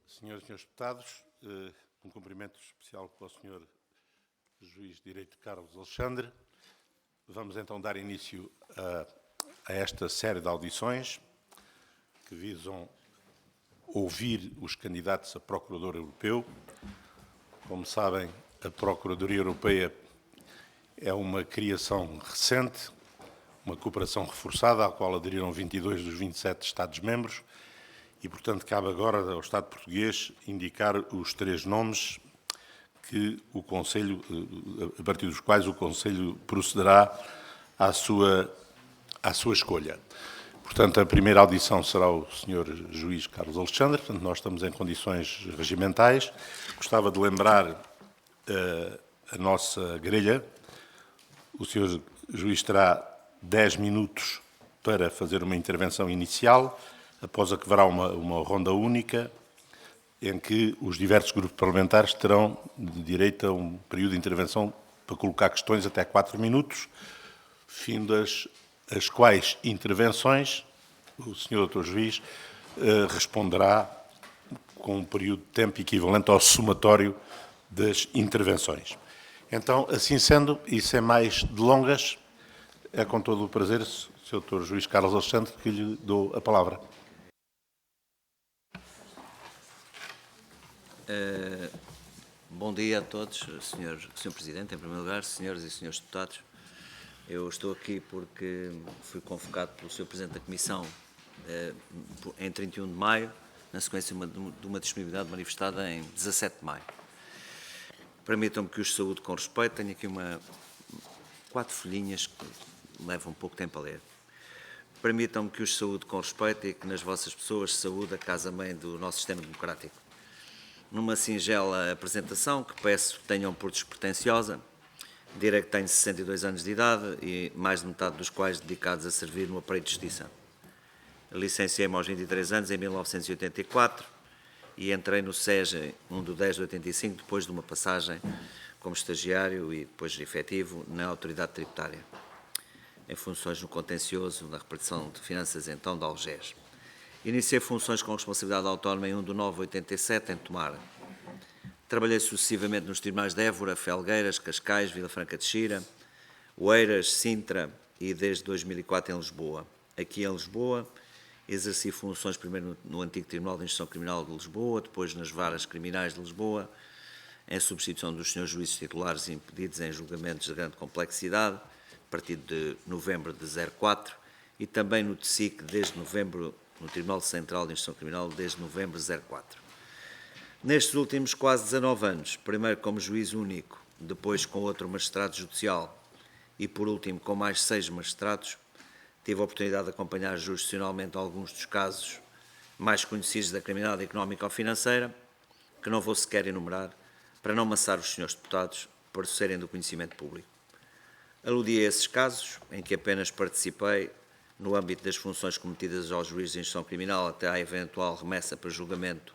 Senhoras e senhores deputados, um cumprimento especial para o senhor Juiz de Direito Carlos Alexandre. Vamos então dar início a esta série de audições que visam ouvir os candidatos a Procurador Europeu. Como sabem, a Procuradoria Europeia é uma criação recente, uma cooperação reforçada, à qual aderiram 22 dos 27 Estados-membros, e, portanto, cabe agora ao Estado português indicar os 3 nomes que o Conselho, a partir dos quais o Conselho procederá à sua escolha. Portanto, a primeira audição será o Sr. Juiz Carlos Alexandre. Portanto, nós estamos em condições regimentais. Gostava de lembrar a nossa grelha. O Sr. Juiz terá 10 minutos para fazer uma intervenção inicial, após a que haverá uma ronda única, em que os diversos grupos parlamentares terão direito a um período de intervenção para colocar questões até 4 minutos, findas as quais intervenções o Sr. Dr. Juiz responderá com um período de tempo equivalente ao somatório das intervenções. Então, assim sendo, e sem mais delongas, é com todo o prazer, Sr. Dr. Juiz Carlos Alexandre, que lhe dou a palavra. Bom dia a todos, Sr. Presidente, em primeiro lugar, senhoras e senhores deputados. Eu estou aqui porque fui convocado pelo Sr. Presidente da Comissão em 31 de maio, na sequência de uma disponibilidade manifestada em 17 de maio. Permitam-me que os saúde com respeito. Tenho aqui 4 folhinhas que levam um pouco de tempo a ler. Permitam-me que os saúde com respeito e que nas vossas pessoas saúde a casa-mãe do nosso sistema democrático. Numa singela apresentação, que peço tenham por despretensiosa, direi que tenho 62 anos de idade e mais de metade dos quais dedicados a servir no aparelho de justiça. Licenciei-me aos 23 anos, em 1984, e entrei no SEJ 1 de 10 de 85, depois de uma passagem como estagiário e depois efetivo na Autoridade Tributária, em funções no contencioso na repartição de finanças então da Algés. Iniciei funções com responsabilidade autónoma em 1 de 9 de 87, em Tomar. Trabalhei sucessivamente nos tribunais de Évora, Felgueiras, Cascais, Vila Franca de Xira, Oeiras, Sintra e desde 2004 em Lisboa. Aqui em Lisboa, exerci funções primeiro no antigo Tribunal de Instrução Criminal de Lisboa, depois nas varas criminais de Lisboa, em substituição dos senhores juízes titulares impedidos em julgamentos de grande complexidade, a partir de novembro de 04, e também no TSIC desde novembro, no Tribunal Central de Instrução Criminal, desde novembro de 04. Nestes últimos quase 19 anos, primeiro como juiz único, depois com outro magistrado judicial e, por último, com mais 6 magistrados, tive a oportunidade de acompanhar jurisdicionalmente alguns dos casos mais conhecidos da criminalidade económica ou financeira, que não vou sequer enumerar, para não amassar os senhores deputados por serem do conhecimento público. Aludi a esses casos, em que apenas participei no âmbito das funções cometidas aos juízes de instrução criminal até à eventual remessa para julgamento,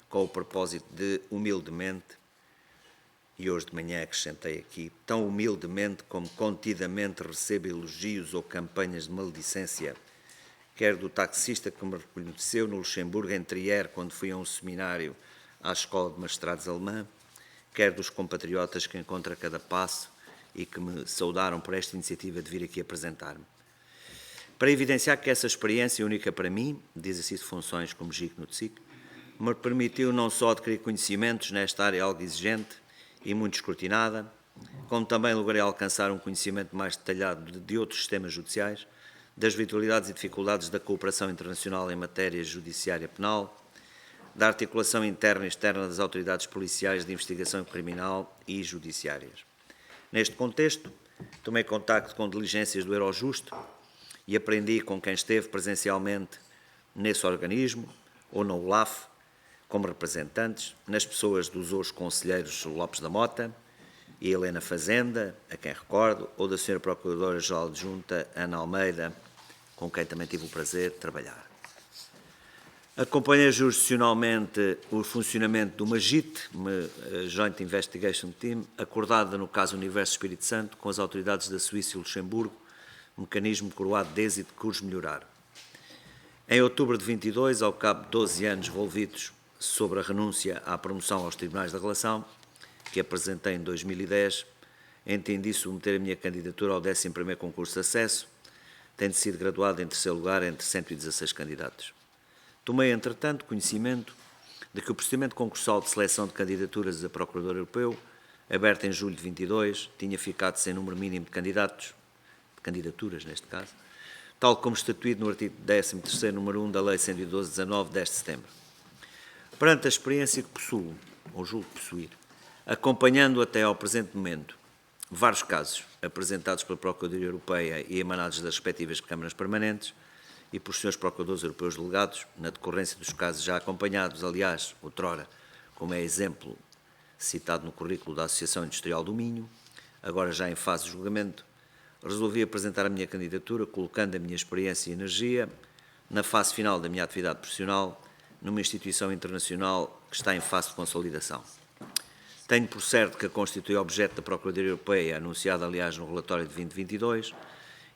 com o propósito de, humildemente, e hoje de manhã acrescentei aqui, tão humildemente como contidamente recebo elogios ou campanhas de maledicência, quer do taxista que me reconheceu no Luxemburgo, em Trier, quando fui a um seminário à Escola de Magistrados Alemã, quer dos compatriotas que encontro a cada passo e que me saudaram por esta iniciativa de vir aqui apresentar-me. Para evidenciar que essa experiência única para mim, de exercício de funções como JIC no TSIC, me permitiu não só adquirir conhecimentos nesta área algo exigente e muito escrutinada, como também logrei alcançar um conhecimento mais detalhado de outros sistemas judiciais, das virtualidades e dificuldades da cooperação internacional em matéria judiciária penal, da articulação interna e externa das autoridades policiais de investigação criminal e judiciárias. Neste contexto, tomei contacto com diligências do Eurojust e aprendi com quem esteve presencialmente nesse organismo, ou na ULAF, como representantes, nas pessoas dos hoje conselheiros Lopes da Mota e Helena Fazenda, a quem recordo, ou da Sra. Procuradora-Geral Adjunta Ana Almeida, com quem também tive o prazer de trabalhar. Acompanhei jurisdicionalmente o funcionamento do MAGIT, Joint Investigation Team, acordada no caso Universo Espírito Santo, com as autoridades da Suíça e Luxemburgo, mecanismo coroado de êxito que os melhorar. Em outubro de 22, ao cabo de 12 anos envolvidos sobre a renúncia à promoção aos Tribunais da Relação, que apresentei em 2010, entendi submeter a minha candidatura ao 11º concurso de acesso, tendo sido graduado em terceiro lugar entre 116 candidatos. Tomei, entretanto, conhecimento de que o procedimento concursal de seleção de candidaturas a Procurador Europeu, aberto em julho de 22, tinha ficado sem número mínimo de candidaturas neste caso, tal como estatuído no artigo 13º, número 1 da Lei 112/19, de 10 de setembro. Perante a experiência que possuo, ou julgo possuir, acompanhando até ao presente momento vários casos apresentados pela Procuradoria Europeia e emanados das respectivas câmaras permanentes e por senhores Procuradores Europeus delegados, na decorrência dos casos já acompanhados, aliás, outrora, como é exemplo citado no currículo da Associação Industrial do Minho, agora já em fase de julgamento, resolvi apresentar a minha candidatura, colocando a minha experiência e energia na fase final da minha atividade profissional numa instituição internacional que está em fase de consolidação. Tenho por certo que a constitui objeto da Procuradoria Europeia, anunciada, aliás, no relatório de 2022,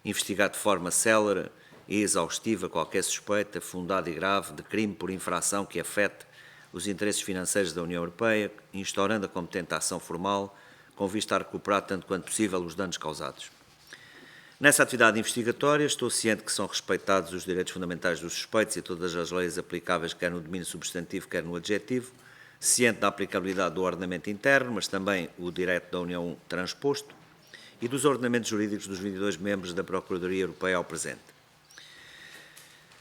investigar de forma célere e exaustiva qualquer suspeita, fundada e grave, de crime por infração que afete os interesses financeiros da União Europeia, instaurando a competente ação formal, com vista a recuperar tanto quanto possível os danos causados. Nessa atividade investigatória, estou ciente que são respeitados os direitos fundamentais dos suspeitos e todas as leis aplicáveis, quer no domínio substantivo, quer no adjetivo, ciente da aplicabilidade do ordenamento interno, mas também o direito da União transposto, e dos ordenamentos jurídicos dos 22 membros da Procuradoria Europeia ao presente.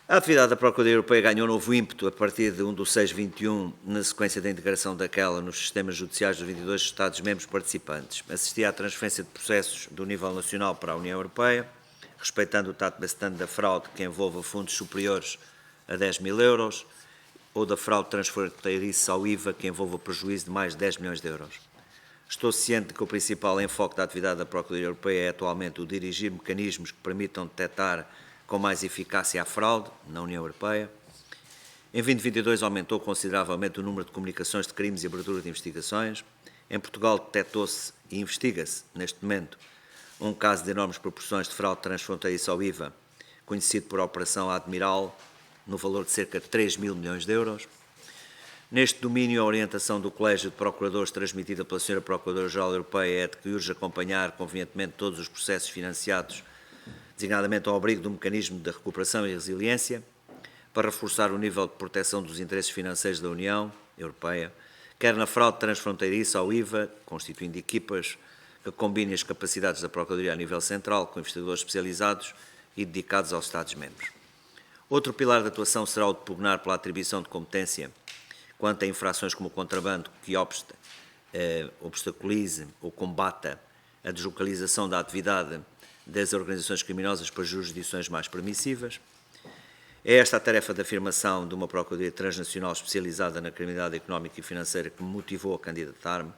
A atividade da Procuradoria Europeia ganhou novo ímpeto a partir de 1/6/21, na sequência da integração daquela nos sistemas judiciais dos 22 Estados-membros participantes. Assisti à transferência de processos do nível nacional para a União Europeia, respeitando o trato bastante da fraude que envolva fundos superiores a 10.000 euros, ou da fraude transfronteiriça ao IVA que envolva prejuízo de mais de 10 milhões de euros. Estou ciente de que o principal enfoque da atividade da Procuradoria Europeia é atualmente o dirigir mecanismos que permitam detectar com mais eficácia a fraude na União Europeia. Em 2022 aumentou consideravelmente o número de comunicações de crimes e abertura de investigações. Em Portugal detectou-se e investiga-se, neste momento, um caso de enormes proporções de fraude transfronteiriça ao IVA, conhecido por Operação Admiral, no valor de cerca de 3.000 milhões de euros. Neste domínio, a orientação do Colégio de Procuradores transmitida pela Sra. Procuradora-Geral Europeia é de que urge acompanhar convenientemente todos os processos financiados, designadamente ao abrigo do mecanismo de recuperação e resiliência, para reforçar o nível de proteção dos interesses financeiros da União Europeia, quer na fraude transfronteiriça ao IVA, constituindo equipas que combinem as capacidades da Procuradoria a nível central, com investigadores especializados e dedicados aos Estados-membros. Outro pilar de atuação será o de pugnar pela atribuição de competência quanto a infrações como o contrabando que obstaculize ou combata a deslocalização da atividade das organizações criminosas para jurisdições mais permissivas. É esta a tarefa de afirmação de uma Procuradoria transnacional especializada na criminalidade económica e financeira que me motivou a candidatar-me,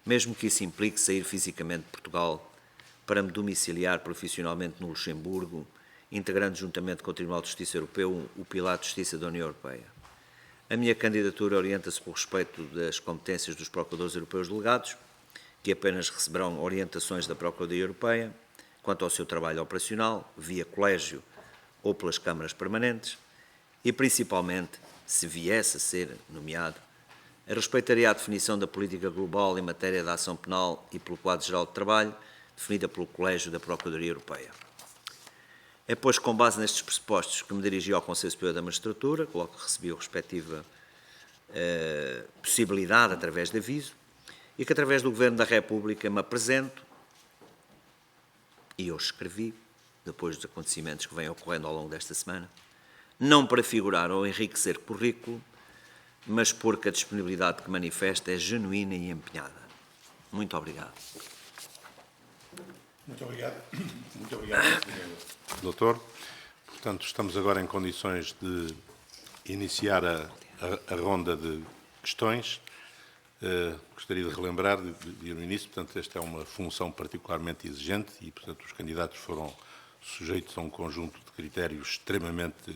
mesmo que isso implique sair fisicamente de Portugal para me domiciliar profissionalmente no Luxemburgo, integrando juntamente com o Tribunal de Justiça Europeu o pilar de Justiça da União Europeia. A minha candidatura orienta-se pelo respeito das competências dos Procuradores Europeus delegados, que apenas receberão orientações da Procuradoria Europeia quanto ao seu trabalho operacional, via colégio ou pelas câmaras permanentes, e principalmente, se viesse a ser nomeado, respeitaria a definição da política global em matéria de ação penal e pelo quadro geral de trabalho, definida pelo Colégio da Procuradoria Europeia. É, pois, com base nestes pressupostos que me dirigi ao Conselho Superior da Magistratura, que logo recebi a respectiva possibilidade através de aviso, e que através do Governo da República me apresento, e hoje escrevi, depois dos acontecimentos que vêm ocorrendo ao longo desta semana, não para figurar ou enriquecer currículo, mas porque a disponibilidade que manifesta é genuína e empenhada. Muito obrigado. Muito obrigado. Muito obrigado, Sr. Doutor. Portanto, estamos agora em condições de iniciar a ronda de questões. Gostaria de relembrar, no início, portanto, esta é uma função particularmente exigente e, portanto, os candidatos foram sujeitos a um conjunto de critérios extremamente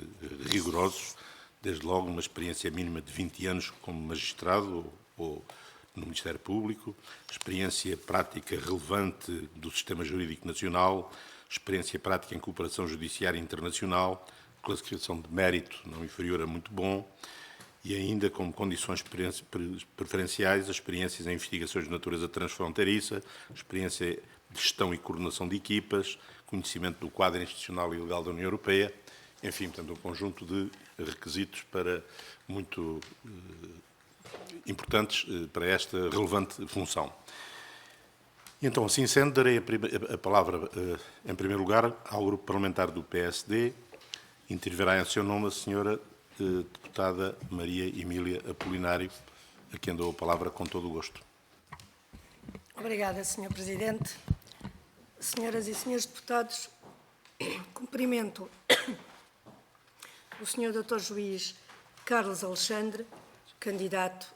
rigorosos, desde logo uma experiência mínima de 20 anos como magistrado ou no Ministério Público, experiência prática relevante do sistema jurídico nacional, experiência prática em cooperação judiciária internacional, classificação de mérito não inferior a muito bom e ainda como condições preferenciais as experiências em investigações de natureza transfronteiriça, experiência de gestão e coordenação de equipas, conhecimento do quadro institucional e legal da União Europeia, enfim, portanto, um conjunto de requisitos muito importantes para esta relevante função. E então, assim sendo, darei a palavra, em primeiro lugar, ao Grupo Parlamentar do PSD. Intervirá em seu nome a senhora deputada Maria Emília Apolinário, a quem dou a palavra com todo o gosto. Obrigada, Sr. Presidente. Senhoras e senhores deputados, cumprimento o Sr. Dr. Juiz Carlos Alexandre, candidato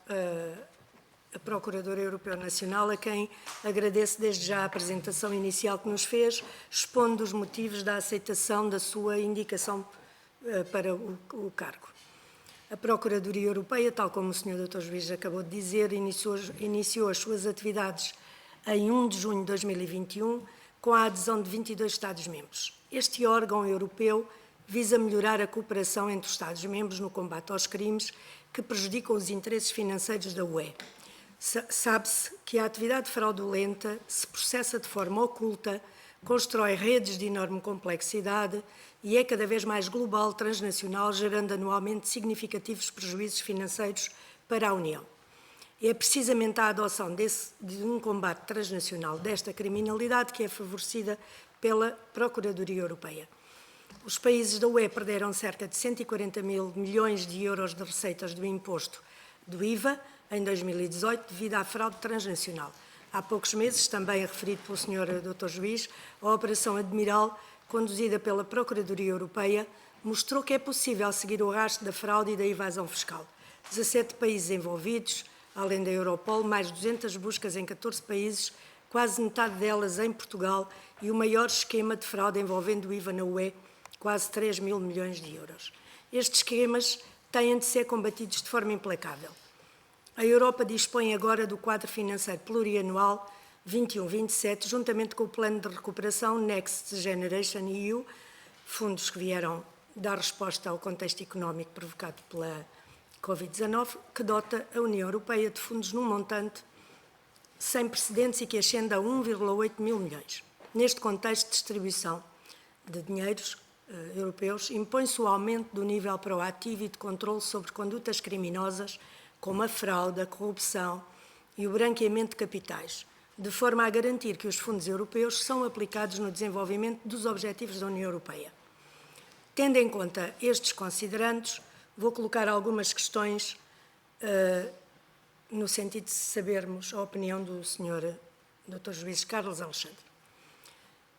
a Procurador Europeu Nacional, a quem agradeço desde já a apresentação inicial que nos fez, expondo os motivos da aceitação da sua indicação para o cargo. A Procuradoria Europeia, tal como o Sr. Dr. Juiz acabou de dizer, iniciou as suas atividades em 1 de junho de 2021, com a adesão de 22 Estados-membros. Este órgão europeu visa melhorar a cooperação entre os Estados-membros no combate aos crimes que prejudicam os interesses financeiros da UE. Sabe-se que a atividade fraudulenta se processa de forma oculta, constrói redes de enorme complexidade e é cada vez mais global, transnacional, gerando anualmente significativos prejuízos financeiros para a União. É precisamente a adoção de um combate transnacional desta criminalidade que é favorecida pela Procuradoria Europeia. Os países da UE perderam cerca de 140 mil milhões de euros de receitas do imposto do IVA em 2018 devido à fraude transnacional. Há poucos meses, também referido pelo Sr. Dr. Juiz, a Operação Admiral, conduzida pela Procuradoria Europeia, mostrou que é possível seguir o rastro da fraude e da evasão fiscal. 17 países envolvidos, além da Europol, mais 200 buscas em 14 países, quase metade delas em Portugal, e o maior esquema de fraude envolvendo o IVA na UE, quase 3 mil milhões de euros. Estes esquemas têm de ser combatidos de forma implacável. A Europa dispõe agora do quadro financeiro plurianual 21-27, juntamente com o plano de recuperação Next Generation EU, fundos que vieram dar resposta ao contexto económico provocado pela Covid-19, que dota a União Europeia de fundos num montante sem precedentes e que ascende a 1,8 mil milhões. Neste contexto de distribuição de dinheiros europeus, impõe-se o aumento do nível proativo e de controle sobre condutas criminosas, como a fraude, a corrupção e o branqueamento de capitais, de forma a garantir que os fundos europeus são aplicados no desenvolvimento dos objetivos da União Europeia. Tendo em conta estes considerandos, vou colocar algumas questões no sentido de sabermos a opinião do Sr. Dr. Juiz Carlos Alexandre.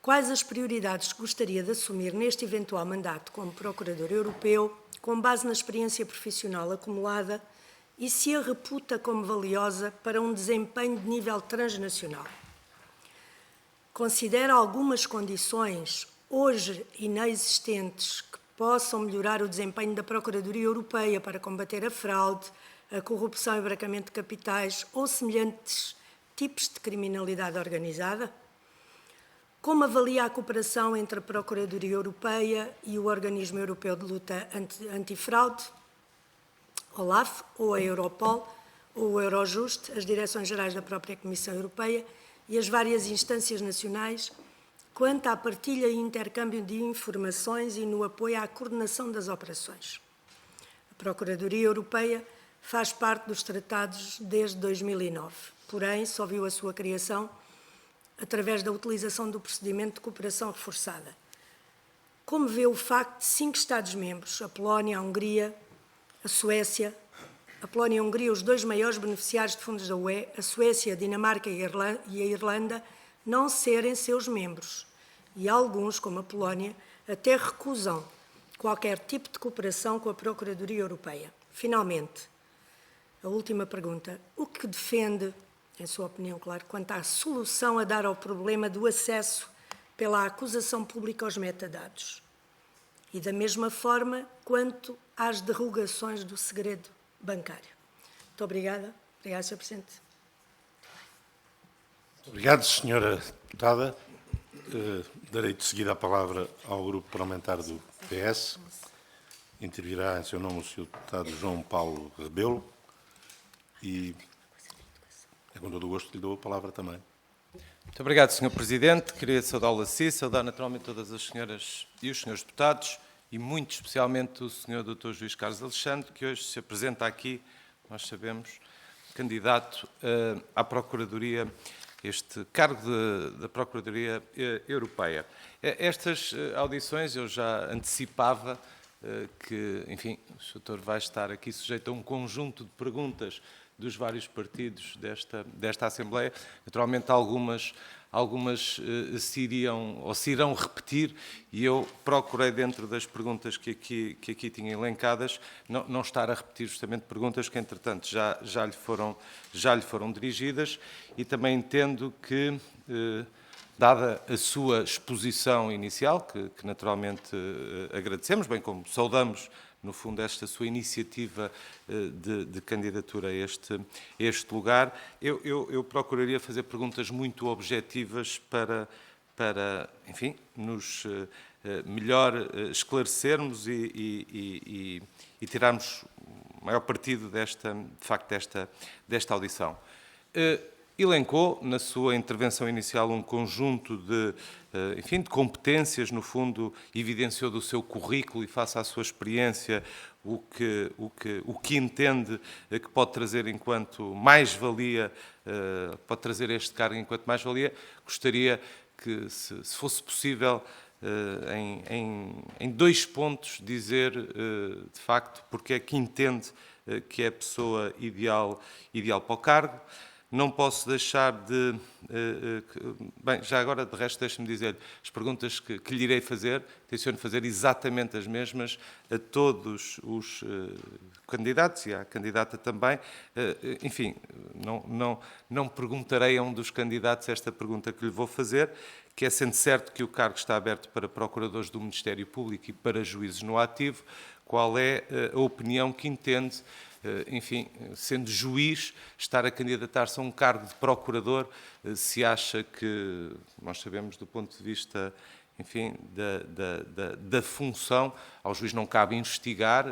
Quais as prioridades que gostaria de assumir neste eventual mandato como Procurador Europeu, com base na experiência profissional acumulada, e se a reputa como valiosa para um desempenho de nível transnacional? Considera algumas condições, hoje inexistentes, que possam melhorar o desempenho da Procuradoria Europeia para combater a fraude, a corrupção e o branqueamento de capitais ou semelhantes tipos de criminalidade organizada? Como avalia a cooperação entre a Procuradoria Europeia e o Organismo Europeu de Luta Antifraude, OLAF, ou a Europol, ou o Eurojust, as Direções-Gerais da própria Comissão Europeia e as várias instâncias nacionais, quanto à partilha e intercâmbio de informações e no apoio à coordenação das operações? A Procuradoria Europeia faz parte dos tratados desde 2009, porém só viu a sua criação através da utilização do procedimento de cooperação reforçada. Como vê o facto de 5 Estados-membros, a Polónia, a Hungria, a Suécia, a Polónia e a Hungria, os 2 maiores beneficiários de fundos da UE, a Suécia, a Dinamarca e a Irlanda, não serem seus membros, e alguns, como a Polónia, até recusam qualquer tipo de cooperação com a Procuradoria Europeia? Finalmente, a última pergunta: o que defende, em sua opinião, claro, quanto à solução a dar ao problema do acesso pela acusação pública aos metadados? E da mesma forma, quanto às derrogações do segredo bancário? Muito obrigada. Obrigada, Sr. Presidente. Obrigado, Sra. Deputada. Darei de seguida a palavra ao Grupo Parlamentar do PS. Intervirá em seu nome o Sr. Deputado João Paulo Rebelo e é com todo o gosto que lhe dou a palavra também. Muito obrigado, Sr. Presidente. Queria saudá-lo assim, saudar naturalmente todas as senhoras e os senhores deputados e muito especialmente o Sr. Dr. Juiz Carlos Alexandre, que hoje se apresenta aqui, nós sabemos, candidato à Procuradoria, este cargo da Procuradoria Europeia. Estas audições eu já antecipava que, enfim, o Sr. vai estar aqui sujeito a um conjunto de perguntas dos vários partidos desta Assembleia. Naturalmente, algumas se iriam ou se irão repetir e eu procurei, dentro das perguntas que aqui tinha elencadas, não estar a repetir justamente perguntas que, entretanto, já lhe foram dirigidas e também entendo que, dada a sua exposição inicial, que naturalmente agradecemos, bem como saudamos, no fundo, esta sua iniciativa de candidatura a este lugar, eu procuraria fazer perguntas muito objetivas para enfim, nos melhor esclarecermos e tirarmos o maior partido desta audição. Elencou, na sua intervenção inicial, um conjunto de competências, no fundo, evidenciou do seu currículo e face à sua experiência o que entende que pode trazer enquanto mais-valia, pode trazer este cargo enquanto mais-valia. Gostaria que, se fosse possível, em 2 pontos, dizer, de facto, porque é que entende que é a pessoa ideal para o cargo. Não posso deixar de... Bem, já agora, de resto, deixe-me dizer as perguntas que lhe irei fazer. Tenciono fazer exatamente as mesmas a todos os candidatos e à candidata também. Enfim, não perguntarei a um dos candidatos esta pergunta que lhe vou fazer, que é, sendo certo que o cargo está aberto para procuradores do Ministério Público e para juízes no ativo, qual é a opinião que entende, enfim, sendo juiz, estar a candidatar-se a um cargo de procurador, se acha que, nós sabemos do ponto de vista, enfim, da função, ao juiz não cabe investigar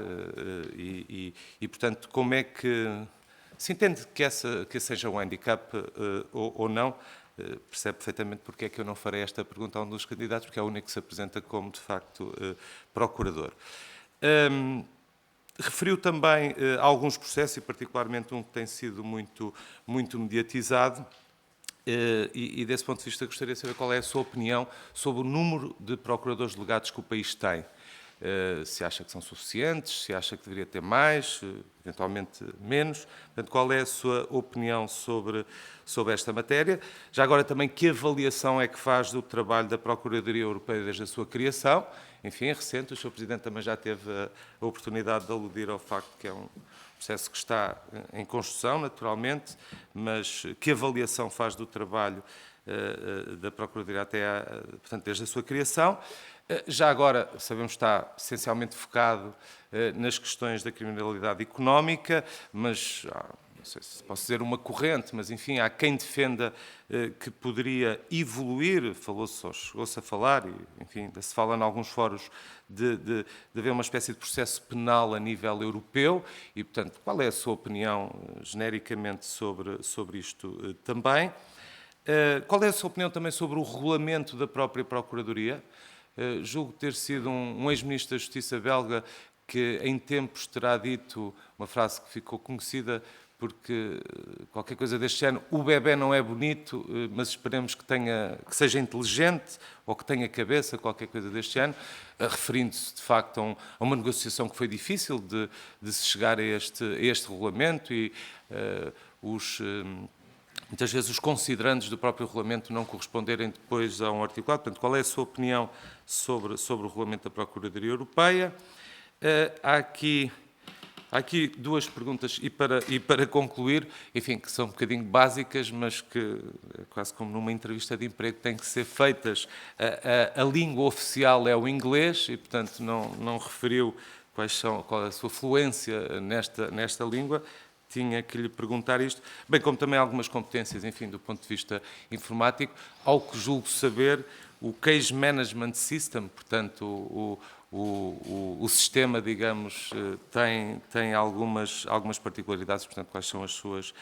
e, portanto, como é que se entende que seja um handicap ou não? Percebe perfeitamente porque é que eu não farei esta pergunta a um dos candidatos, porque é o único que se apresenta como, de facto, procurador. Referiu também alguns processos, e particularmente um que tem sido muito mediatizado, e desse ponto de vista gostaria de saber qual é a sua opinião sobre o número de procuradores delegados que o país tem. Se acha que são suficientes, se acha que deveria ter mais, eventualmente menos. Portanto, qual é a sua opinião sobre esta matéria? Já agora também, que avaliação é que faz do trabalho da Procuradoria Europeia desde a sua criação? Enfim, é recente, o Sr. Presidente também já teve a oportunidade de aludir ao facto que é um processo que está em construção, naturalmente, mas que avaliação faz do trabalho da Procuradoria portanto, desde a sua criação? Já agora, sabemos que está essencialmente focado nas questões da criminalidade económica, mas, não sei se posso dizer uma corrente, mas enfim, há quem defenda que poderia evoluir, chegou-se a falar, e enfim, se fala em alguns fóruns, de haver uma espécie de processo penal a nível europeu, e portanto, qual é a sua opinião, genericamente, sobre isto também? Qual é a sua opinião também sobre o regulamento da própria Procuradoria? Julgo ter sido um ex-ministro da Justiça belga que em tempos terá dito uma frase que ficou conhecida porque qualquer coisa deste género, o bebé não é bonito, mas esperemos que seja inteligente ou que tenha cabeça, qualquer coisa deste género, referindo-se de facto a uma negociação que foi difícil de se chegar a este regulamento e muitas vezes os considerandos do próprio regulamento não corresponderem depois a um articulado. Portanto, qual é a sua opinião sobre o regulamento da Procuradoria Europeia? Há aqui 2 perguntas, e para concluir, enfim, que são um bocadinho básicas, mas que, quase como numa entrevista de emprego, têm que ser feitas. A língua oficial é o inglês e, portanto, não referiu qual é a sua fluência nesta língua. Tinha que lhe perguntar isto, bem como também algumas competências, enfim, do ponto de vista informático, ao que julgo saber, o Case Management System, portanto, o sistema, digamos, tem algumas particularidades, portanto, quais são as suas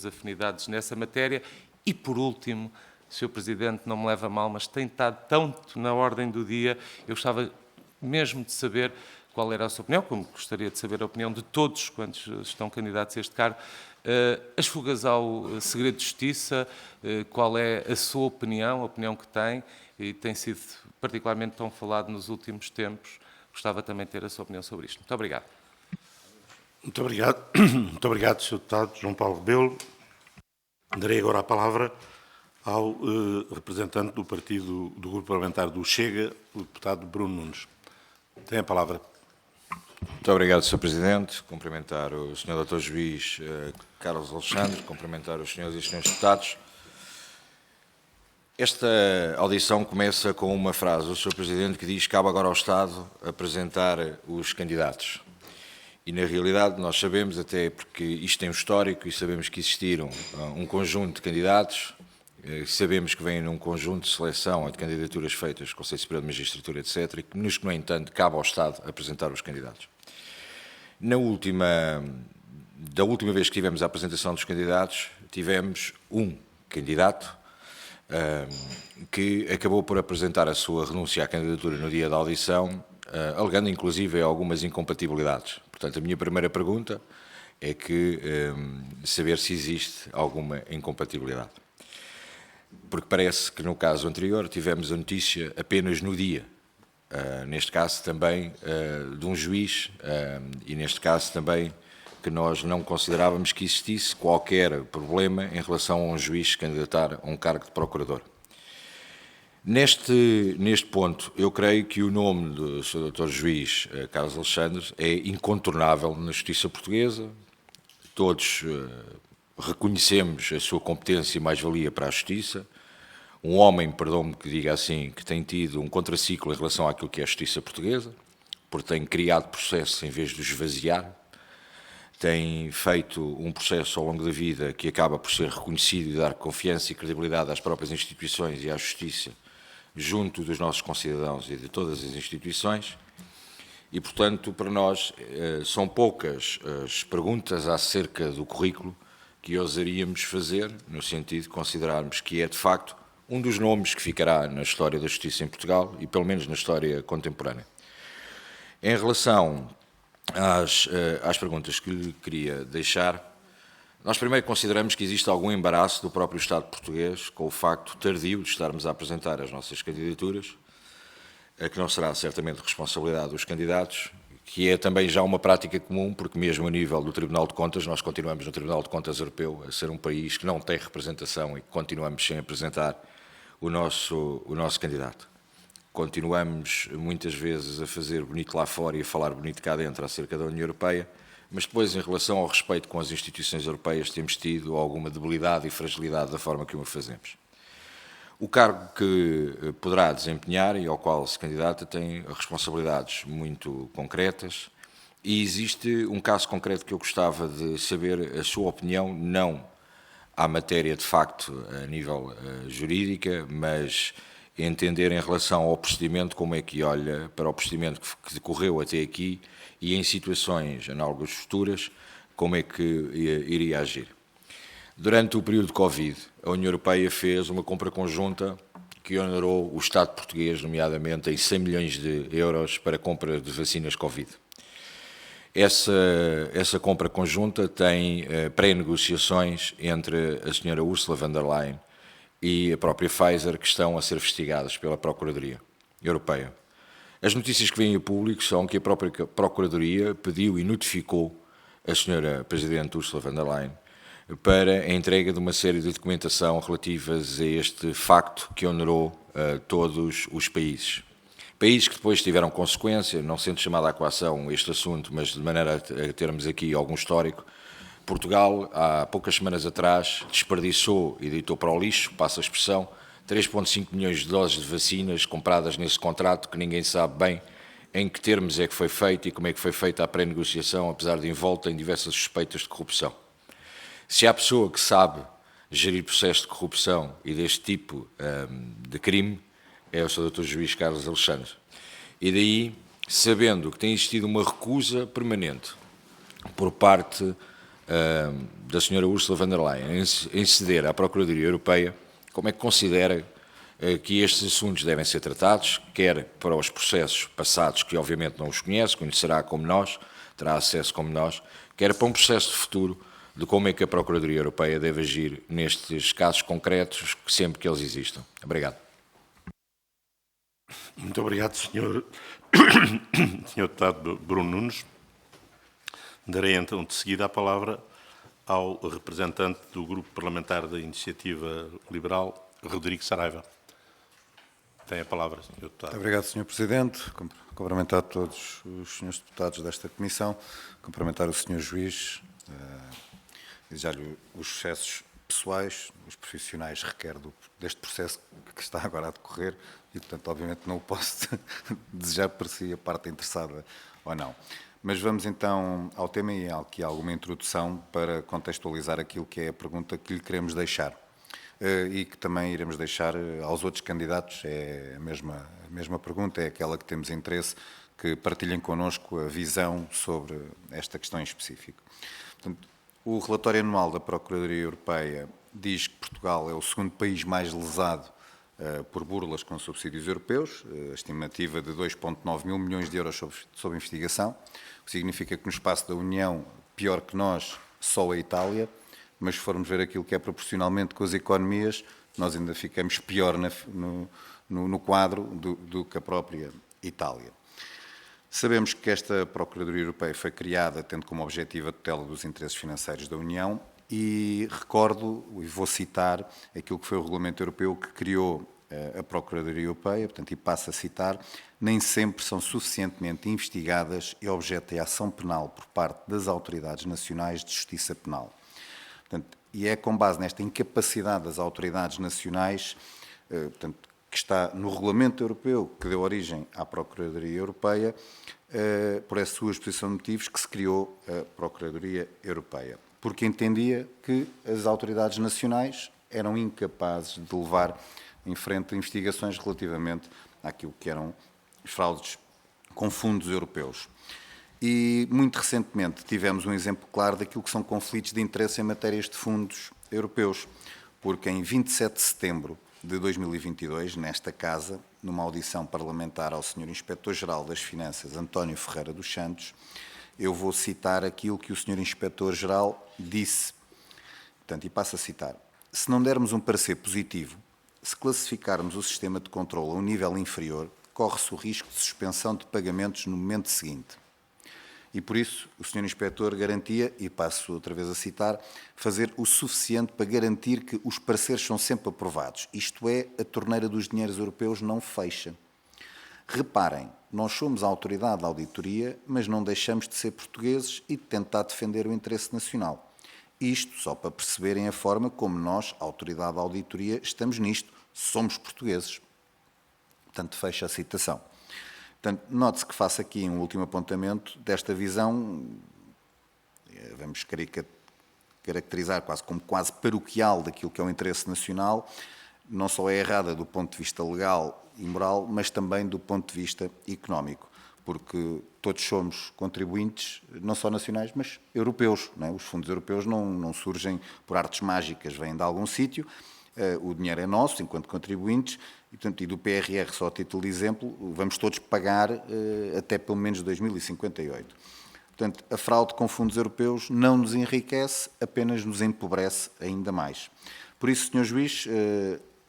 afinidades nessa matéria. E, por último, Sr. Presidente, não me leva a mal, mas tem estado tanto na ordem do dia, eu gostava mesmo de saber qual era a sua opinião, como gostaria de saber a opinião de todos quantos estão candidatos a este cargo, as fugas ao segredo de justiça, qual é a sua opinião, a opinião que tem, e tem sido particularmente tão falado nos últimos tempos. Gostava também de ter a sua opinião sobre isto. Muito obrigado. Muito obrigado. Muito obrigado, Sr. Deputado João Paulo Rebelo. Darei agora a palavra ao representante do do Grupo Parlamentar do Chega, o deputado Bruno Nunes. Tem a palavra. Muito obrigado, Sr. Presidente. Cumprimentar o Sr. Dr. Juiz Carlos Alexandre, cumprimentar os senhores e os senhores deputados. Esta audição começa com uma frase do Sr. Presidente que diz que cabe agora ao Estado apresentar os candidatos. E, na realidade, nós sabemos, até porque isto tem um histórico, e sabemos que existiram um conjunto de candidatos, sabemos que vêm num conjunto de seleção ou de candidaturas feitas com o Conselho Superior de Magistratura, etc., e que, no entanto, cabe ao Estado apresentar os candidatos. Da última vez que tivemos a apresentação dos candidatos, tivemos um candidato que acabou por apresentar a sua renúncia à candidatura no dia da audição, alegando inclusive algumas incompatibilidades. Portanto, a minha primeira pergunta é saber se existe alguma incompatibilidade. Porque parece que no caso anterior tivemos a notícia apenas no dia, neste caso também de um juiz, e neste caso também que nós não considerávamos que existisse qualquer problema em relação a um juiz se candidatar a um cargo de procurador. Neste ponto, eu creio que o nome do Sr. Dr. Juiz Carlos Alexandre é incontornável na justiça portuguesa. Todos reconhecemos a sua competência e mais-valia para a justiça. Um homem, perdão-me que diga assim, que tem tido um contraciclo em relação àquilo que é a justiça portuguesa, porque tem criado processos em vez de os esvaziar, tem feito um processo ao longo da vida que acaba por ser reconhecido e dar confiança e credibilidade às próprias instituições e à justiça junto dos nossos concidadãos e de todas as instituições. E, portanto, para nós são poucas as perguntas acerca do currículo que ousaríamos fazer, no sentido de considerarmos que é, de facto, um dos nomes que ficará na história da justiça em Portugal e, pelo menos, na história contemporânea. Em relação às perguntas que lhe queria deixar, nós primeiro consideramos que existe algum embaraço do próprio Estado português com o facto tardio de estarmos a apresentar as nossas candidaturas, que não será certamente responsabilidade dos candidatos, que é também já uma prática comum, porque mesmo a nível do Tribunal de Contas, nós continuamos no Tribunal de Contas Europeu a ser um país que não tem representação e que continuamos sem apresentar o nosso candidato. Continuamos muitas vezes a fazer bonito lá fora e a falar bonito cá dentro acerca da União Europeia, mas depois, em relação ao respeito com as instituições europeias, temos tido alguma debilidade e fragilidade da forma que o fazemos. O cargo que poderá desempenhar e ao qual se candidata tem responsabilidades muito concretas e existe um caso concreto que eu gostava de saber a sua opinião, não à matéria de facto a nível jurídica, mas entender em relação ao procedimento como é que olha para o procedimento que decorreu até aqui e em situações análogas futuras, como é que iria agir. Durante o período de Covid, a União Europeia fez uma compra conjunta que honorou o Estado português, nomeadamente em 100 milhões de euros para a compra de vacinas Covid. Essa compra conjunta tem pré-negociações entre a senhora Ursula von der Leyen e a própria Pfizer, que estão a ser investigadas pela Procuradoria Europeia. As notícias que vêm a público são que a própria Procuradoria pediu e notificou a senhora Presidente Ursula von der Leyen para a entrega de uma série de documentação relativas a este facto que honorou todos os países. Países que depois tiveram consequência, não sendo chamada à coação este assunto, mas de maneira a termos aqui algum histórico. Portugal, há poucas semanas atrás, desperdiçou e deitou para o lixo, passa a expressão, 3,5 milhões de doses de vacinas compradas nesse contrato, que ninguém sabe bem em que termos é que foi feito e como é que foi feita a pré-negociação, apesar de envolta em diversas suspeitas de corrupção. Se há pessoa que sabe gerir processos de corrupção e deste tipo de crime, é o Sr. Dr. Juiz Carlos Alexandre. E daí sabendo que tem existido uma recusa permanente por parte da senhora Ursula von der Leyen em ceder à Procuradoria Europeia, como é que considera que estes assuntos devem ser tratados, quer para os processos passados, que obviamente não os conhece, conhecerá como nós, terá acesso como nós, quer para um processo de futuro, de como é que a Procuradoria Europeia deve agir nestes casos concretos, sempre que eles existam. Obrigado. Muito obrigado, Sr. Deputado Bruno Nunes. Darei então de seguida a palavra ao representante do Grupo Parlamentar da Iniciativa Liberal, Rodrigo Saraiva. Tem a palavra, Sr. Deputado. Muito obrigado, Sr. Presidente. Cumprimentar todos os senhores deputados desta comissão, cumprimentar o Sr. Juiz, desejar-lhe os sucessos pessoais, os profissionais requer deste processo que está agora a decorrer e, portanto, obviamente não o posso desejar por si a parte interessada ou não. Mas vamos então ao tema e aqui alguma introdução para contextualizar aquilo que é a pergunta que lhe queremos deixar e que também iremos deixar aos outros candidatos. É a mesma pergunta, é aquela que temos interesse que partilhem connosco a visão sobre esta questão em específico. Portanto, o relatório anual da Procuradoria Europeia diz que Portugal é o segundo país mais lesado por burlas com subsídios europeus, a estimativa de 2,9 mil milhões de euros sob investigação, o que significa que no espaço da União, pior que nós, só a Itália, mas se formos ver aquilo que é proporcionalmente com as economias, nós ainda ficamos pior no quadro do que a própria Itália. Sabemos que esta Procuradoria Europeia foi criada tendo como objetivo a tutela dos interesses financeiros da União e recordo, e vou citar, aquilo que foi o Regulamento Europeu que criou a Procuradoria Europeia, portanto, e passo a citar, nem sempre são suficientemente investigadas e objeto de ação penal por parte das autoridades nacionais de justiça penal. Portanto, e é com base nesta incapacidade das autoridades nacionais, portanto, que está no Regulamento Europeu, que deu origem à Procuradoria Europeia, por essa sua exposição de motivos, que se criou a Procuradoria Europeia. Porque entendia que as autoridades nacionais eram incapazes de levar em frente investigações relativamente àquilo que eram fraudes com fundos europeus. E, muito recentemente, tivemos um exemplo claro daquilo que são conflitos de interesse em matérias de fundos europeus, porque em 27 de setembro de 2022, nesta Casa, numa audição parlamentar ao Sr. Inspetor-Geral das Finanças, António Ferreira dos Santos, eu vou citar aquilo que o Sr. Inspetor-Geral disse. Portanto, e passo a citar. Se não dermos um parecer positivo, se classificarmos o sistema de controle a um nível inferior, corre-se o risco de suspensão de pagamentos no momento seguinte. E por isso o Sr. Inspetor garantia, e passo outra vez a citar, fazer o suficiente para garantir que os pareceres são sempre aprovados. Isto é, a torneira dos dinheiros europeus não fecha. Reparem, nós somos a autoridade da auditoria, mas não deixamos de ser portugueses e de tentar defender o interesse nacional. Isto só para perceberem a forma como nós, a autoridade da auditoria, estamos nisto. Somos portugueses. Portanto, fecha a citação. Portanto, note-se que faço aqui um último apontamento desta visão, vamos caracterizar como quase paroquial daquilo que é o interesse nacional, não só é errada do ponto de vista legal e moral, mas também do ponto de vista económico, porque todos somos contribuintes, não só nacionais, mas europeus. Não é? Os fundos europeus não surgem por artes mágicas, vêm de algum sítio, o dinheiro é nosso, enquanto contribuintes, e, portanto, e do PRR, só a título de exemplo, vamos todos pagar até pelo menos 2058. Portanto, a fraude com fundos europeus não nos enriquece, apenas nos empobrece ainda mais. Por isso, Sr. Juiz,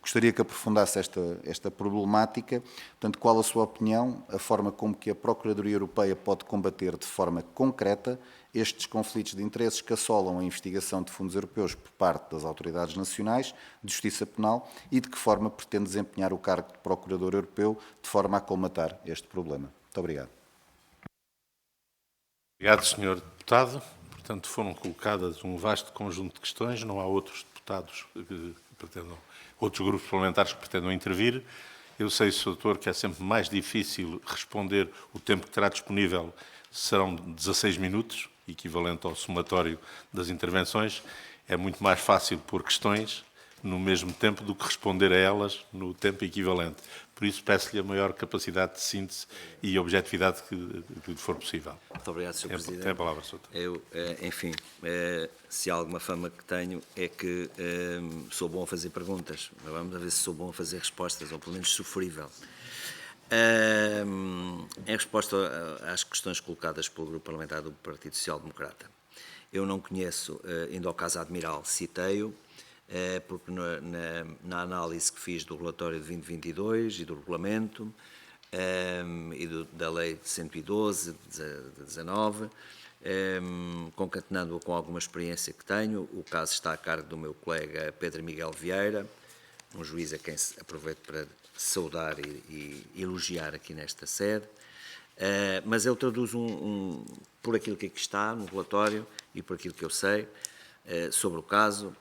gostaria que aprofundasse esta problemática. Portanto, qual a sua opinião, a forma como que a Procuradoria Europeia pode combater de forma concreta estes conflitos de interesses que assolam a investigação de fundos europeus por parte das autoridades nacionais de justiça penal e de que forma pretende desempenhar o cargo de Procurador Europeu de forma a colmatar este problema. Muito obrigado. Obrigado, Sr. Deputado. Portanto, foram colocadas um vasto conjunto de questões, não há outros deputados que pretendam, outros grupos parlamentares que pretendam intervir. Eu sei, Sr. Doutor, que é sempre mais difícil responder, o tempo que terá disponível serão 16 minutos, equivalente ao somatório das intervenções. É muito mais fácil pôr questões no mesmo tempo do que responder a elas no tempo equivalente. Por isso, peço-lhe a maior capacidade de síntese e objetividade que for possível. Muito obrigado, Sr. Presidente. Tem a palavra, Sr. Eu, enfim, se há alguma fama que tenho é que sou bom a fazer perguntas. Vamos ver se sou bom a fazer respostas, ou pelo menos sofrível. Em resposta às questões colocadas pelo Grupo Parlamentar do Partido Social Democrata, eu não conheço, indo ao caso Admiral, citei-o, porque na análise que fiz do relatório de 2022 e do regulamento e da lei de 112 de 19, concatenando-o com alguma experiência que tenho, o caso está a cargo do meu colega Pedro Miguel Vieira, um juiz a quem aproveito para saudar e elogiar aqui nesta sede, mas ele traduz por aquilo que aqui está no relatório e por aquilo que eu sei sobre o caso,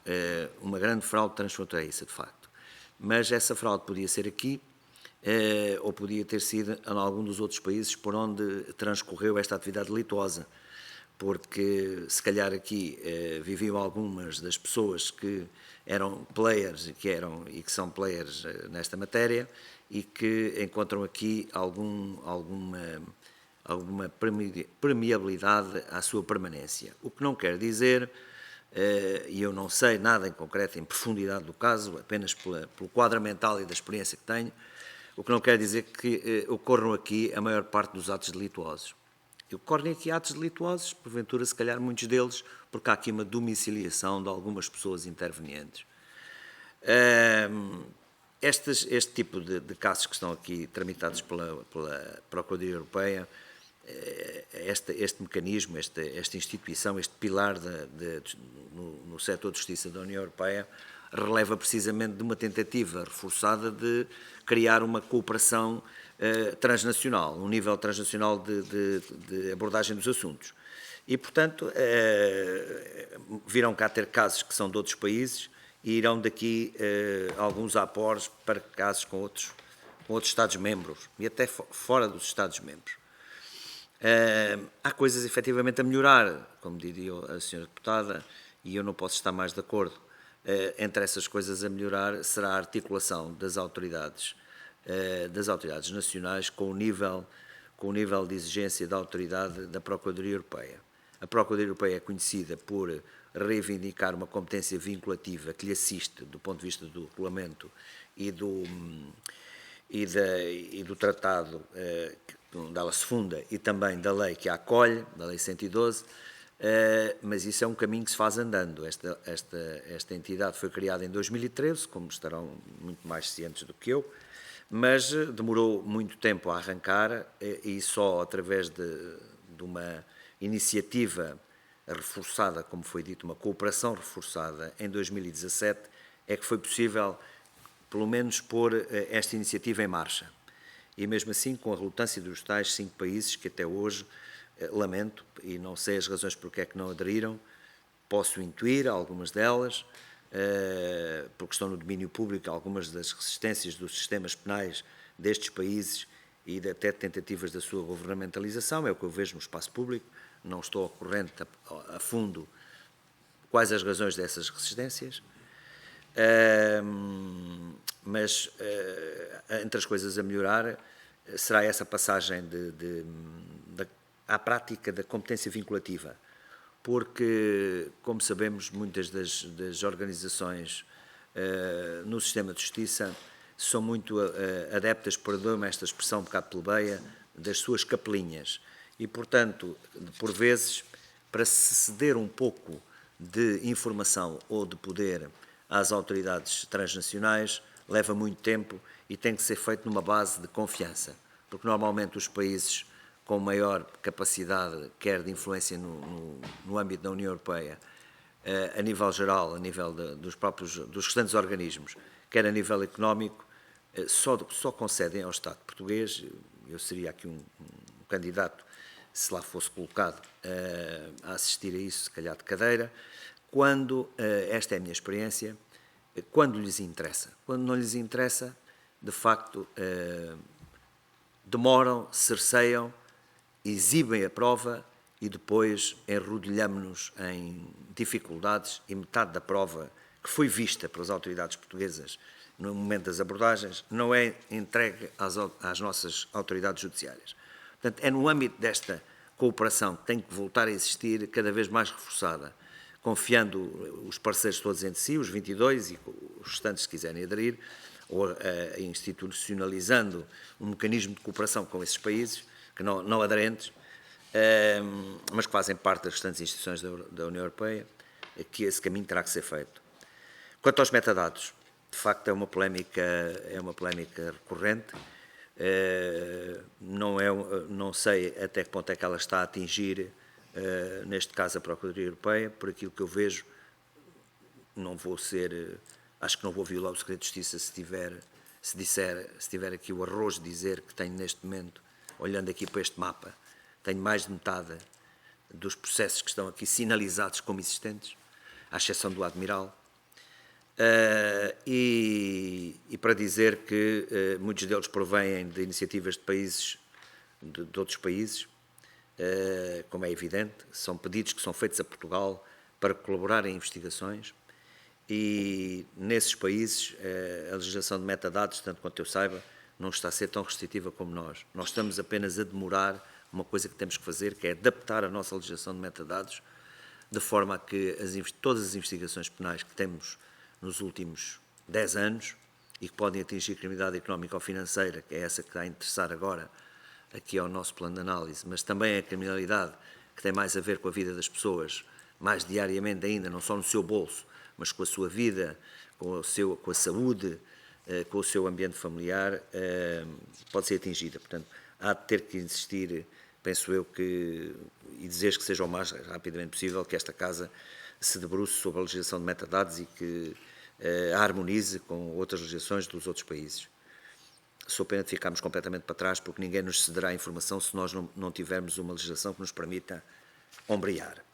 uma grande fraude transfronteiriça, de facto. Mas essa fraude podia ser aqui ou podia ter sido em algum dos outros países por onde transcorreu esta atividade delituosa, porque se calhar aqui viviam algumas das pessoas que eram players e que são players nesta matéria e que encontram aqui alguma permeabilidade à sua permanência. O que não quer dizer, e eu não sei nada em concreto, em profundidade do caso, apenas pelo quadro mental e da experiência que tenho, o que não quer dizer que ocorram aqui a maior parte dos atos delituosos. Ocorrem aqui atos delituosos, porventura, se calhar muitos deles, porque há aqui uma domiciliação de algumas pessoas intervenientes. Este tipo de casos que estão aqui tramitados pela Procuradoria Europeia, este mecanismo, esta instituição, este pilar no setor de justiça da União Europeia, releva precisamente de uma tentativa reforçada de criar uma cooperação transnacional, um nível transnacional de abordagem dos assuntos. E, portanto, virão cá ter casos que são de outros países e irão daqui alguns aportes para casos com outros Estados-membros e até fora dos Estados-membros. Há coisas efetivamente a melhorar, como diria a senhora deputada, e eu não posso estar mais de acordo. Entre essas coisas a melhorar será a articulação das autoridades nacionais com o nível de exigência da autoridade da Procuradoria Europeia. A Procuradoria Europeia é conhecida por reivindicar uma competência vinculativa que lhe assiste do ponto de vista do regulamento e do tratado onde ela se funda e também da lei que a acolhe, da lei 112, mas isso é um caminho que se faz andando. Esta entidade foi criada em 2013, como estarão muito mais cientes do que eu, mas demorou muito tempo a arrancar e só através de uma iniciativa reforçada, como foi dito, uma cooperação reforçada em 2017, é que foi possível, pelo menos, pôr esta iniciativa em marcha. E mesmo assim, com a relutância dos tais 5 países que até hoje, lamento, e não sei as razões porque é que não aderiram, posso intuir algumas delas, porque estão no domínio público, algumas das resistências dos sistemas penais destes países e até tentativas da sua governamentalização, é o que eu vejo no espaço público, não estou ao corrente a fundo quais as razões dessas resistências, mas entre as coisas a melhorar será essa passagem à prática da competência vinculativa, porque, como sabemos, muitas das organizações no sistema de justiça são muito adeptas, perdoem-me esta expressão um bocado plebeia, das suas capelinhas. E, portanto, por vezes, para se ceder um pouco de informação ou de poder às autoridades transnacionais, leva muito tempo e tem que ser feito numa base de confiança, porque normalmente os países com maior capacidade, quer de influência no âmbito da União Europeia, a nível geral, a nível dos restantes organismos, quer a nível económico, só concedem ao Estado português, eu seria aqui um candidato, se lá fosse colocado, a assistir a isso, se calhar de cadeira, quando, esta é a minha experiência, quando lhes interessa. Quando não lhes interessa, de facto, demoram, cerceiam, exibem a prova e depois enrodilhamos-nos em dificuldades e metade da prova que foi vista pelas autoridades portuguesas no momento das abordagens, não é entregue às nossas autoridades judiciárias. Portanto, é no âmbito desta cooperação que tem que voltar a existir, cada vez mais reforçada, confiando os parceiros todos entre si, os 22 e os restantes, se quiserem aderir, ou institucionalizando um mecanismo de cooperação com esses países, que não aderentes, mas que fazem parte das restantes instituições da União Europeia, que esse caminho terá que ser feito. Quanto aos metadados, de facto é uma polémica recorrente. Não sei até que ponto é que ela está a atingir, neste caso, a Procuradoria Europeia. Por aquilo que eu vejo, acho que não vou violar o segredo de justiça se tiver aqui o arrojo de dizer que tenho neste momento, olhando aqui para este mapa, tenho mais de metade dos processos que estão aqui sinalizados como existentes, à exceção do Admiral. E para dizer que muitos deles provêm de iniciativas de outros países, como é evidente, são pedidos que são feitos a Portugal para colaborar em investigações, e nesses países a legislação de metadados, tanto quanto eu saiba, não está a ser tão restritiva como nós. Nós estamos apenas a demorar uma coisa que temos que fazer, que é adaptar a nossa legislação de metadados de forma a que todas as investigações penais que temos nos últimos 10 anos e que podem atingir criminalidade económica ou financeira, que é essa que está a interessar agora aqui ao nosso plano de análise, mas também a criminalidade que tem mais a ver com a vida das pessoas, mais diariamente ainda, não só no seu bolso, mas com a sua vida, com a saúde, com o seu ambiente familiar, pode ser atingida. Portanto, há de ter que insistir, penso eu, e desejo que seja o mais rapidamente possível, que esta Casa se debruce sobre a legislação de metadados e que a harmonize com outras legislações dos outros países. Sou pena de ficarmos completamente para trás, porque ninguém nos cederá a informação se nós não tivermos uma legislação que nos permita ombrear.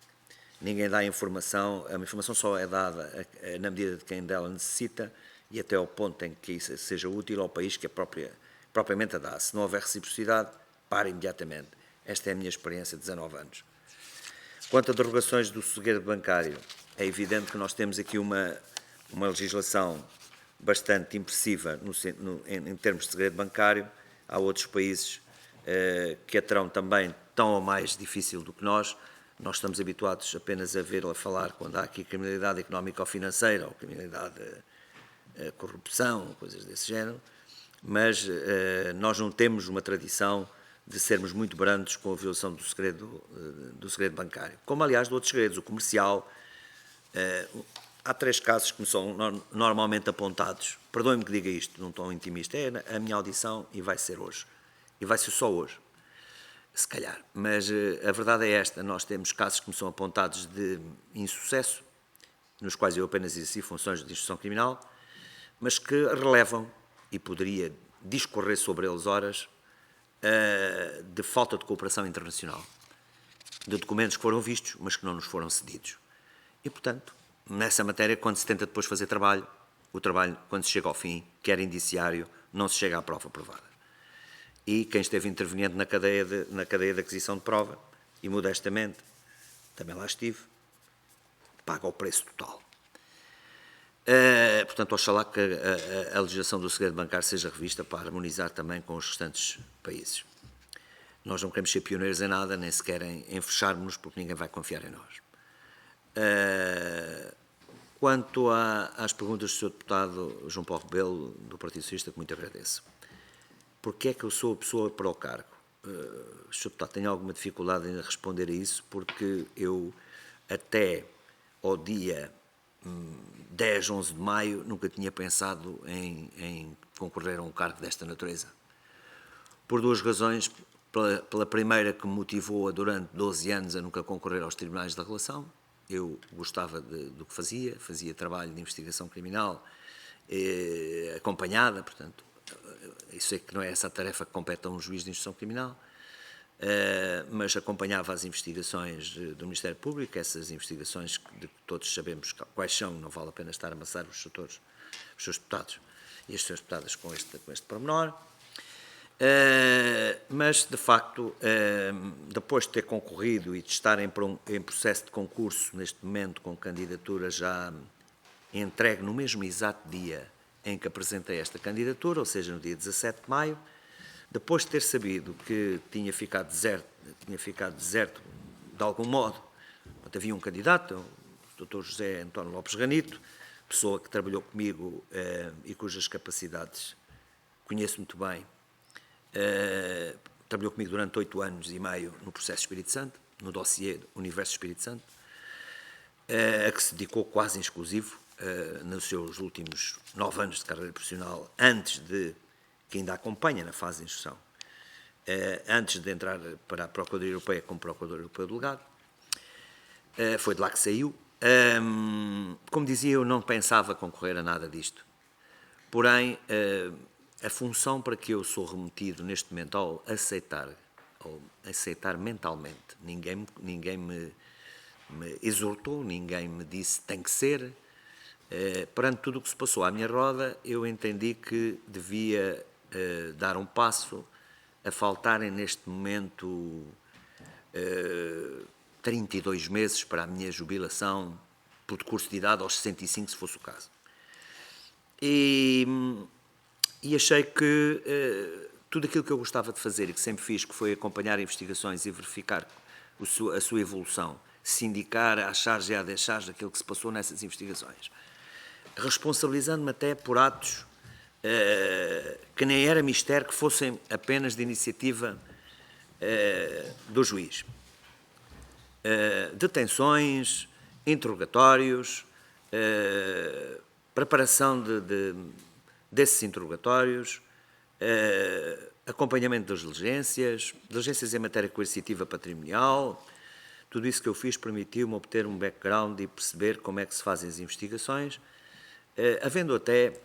Ninguém dá a informação só é dada na medida de quem dela necessita e até ao ponto em que isso seja útil ao país que propriamente a dá. Se não houver reciprocidade, para imediatamente. Esta é a minha experiência de 19 anos. Quanto a derrogações do segredo bancário, é evidente que nós temos aqui uma legislação bastante impressiva em termos de segredo bancário. Há outros países que a terão também tão ou mais difícil do que nós. Nós estamos habituados apenas a vê-la falar quando há aqui criminalidade económica ou financeira, ou criminalidade, corrupção, coisas desse género, mas nós não temos uma tradição de sermos muito brandos com a violação do segredo bancário. Como, aliás, de outros segredos, o comercial. Há 3 casos que me são normalmente apontados. Perdoem-me que diga isto, não estou intimista. É a minha audição e vai ser hoje. E vai ser só hoje. Se calhar. Mas a verdade é esta. Nós temos casos que me são apontados de insucesso, nos quais eu apenas exerci funções de instrução criminal, mas que relevam, e poderia discorrer sobre eles horas, de falta de cooperação internacional. De documentos que foram vistos, mas que não nos foram cedidos. E, portanto, nessa matéria, quando se tenta depois fazer trabalho, o trabalho, quando se chega ao fim, que era indiciário, não se chega à prova provada. E quem esteve interveniente na cadeia de aquisição de prova, e modestamente, também lá estive, paga o preço total. Portanto, oxalá que a legislação do segredo bancário seja revista para harmonizar também com os restantes países. Nós não queremos ser pioneiros em nada, nem sequer em fecharmos-nos, porque ninguém vai confiar em nós. Quanto às perguntas do Sr. Deputado João Paulo Rebelo, do Partido Socialista, que muito agradeço. Porquê é que eu sou a pessoa para o cargo? Sr. Deputado, tenho alguma dificuldade em responder a isso, porque eu, até ao dia 10, 11 de maio, nunca tinha pensado em concorrer a um cargo desta natureza. Por 2 razões. Pela primeira, que me motivou durante 12 anos a nunca concorrer aos tribunais da relação. Eu gostava do que fazia trabalho de investigação criminal acompanhada, portanto, eu sei que não é essa a tarefa que compete a um juiz de instrução criminal, mas acompanhava as investigações do Ministério Público, essas investigações de que todos sabemos quais são, não vale a pena estar a amassar os seus deputados e as suas deputadas com este pormenor. Mas, de facto, depois de ter concorrido e de estar em processo de concurso, neste momento, com candidaturas já entregue no mesmo exato dia em que apresentei esta candidatura, ou seja, no dia 17 de maio, depois de ter sabido que tinha ficado deserto de algum modo. Havia um candidato, o Dr. José António Lopes Ranito, pessoa que trabalhou comigo e cujas capacidades conheço muito bem. Trabalhou comigo durante 8 anos e meio no processo Espírito Santo, no dossiê Universo Espírito Santo, a que se dedicou quase em exclusivo nos seus últimos 9 anos de carreira profissional, antes de, que ainda acompanha na fase de instrução, antes de entrar para a Procuradoria Europeia como Procurador Europeu Delegado. Foi de lá que saiu. Como dizia, eu não pensava concorrer a nada disto. Porém, a função para que eu sou remetido neste momento ao aceitar mentalmente, ninguém me exortou, ninguém me disse tem que ser. Perante tudo o que se passou à minha roda, eu entendi que devia dar um passo, a faltarem neste momento 32 meses para a minha jubilação por decurso de idade aos 65, se fosse o caso. E achei que tudo aquilo que eu gostava de fazer e que sempre fiz, que foi acompanhar investigações e verificar a sua evolução, sindicar a charge e a décharge daquilo que se passou nessas investigações, responsabilizando-me até por atos que nem era mistério que fossem apenas de iniciativa do juiz. Detenções, interrogatórios, preparação desses interrogatórios, acompanhamento das diligências em matéria coercitiva patrimonial. Tudo isso que eu fiz permitiu-me obter um background e perceber como é que se fazem as investigações, havendo até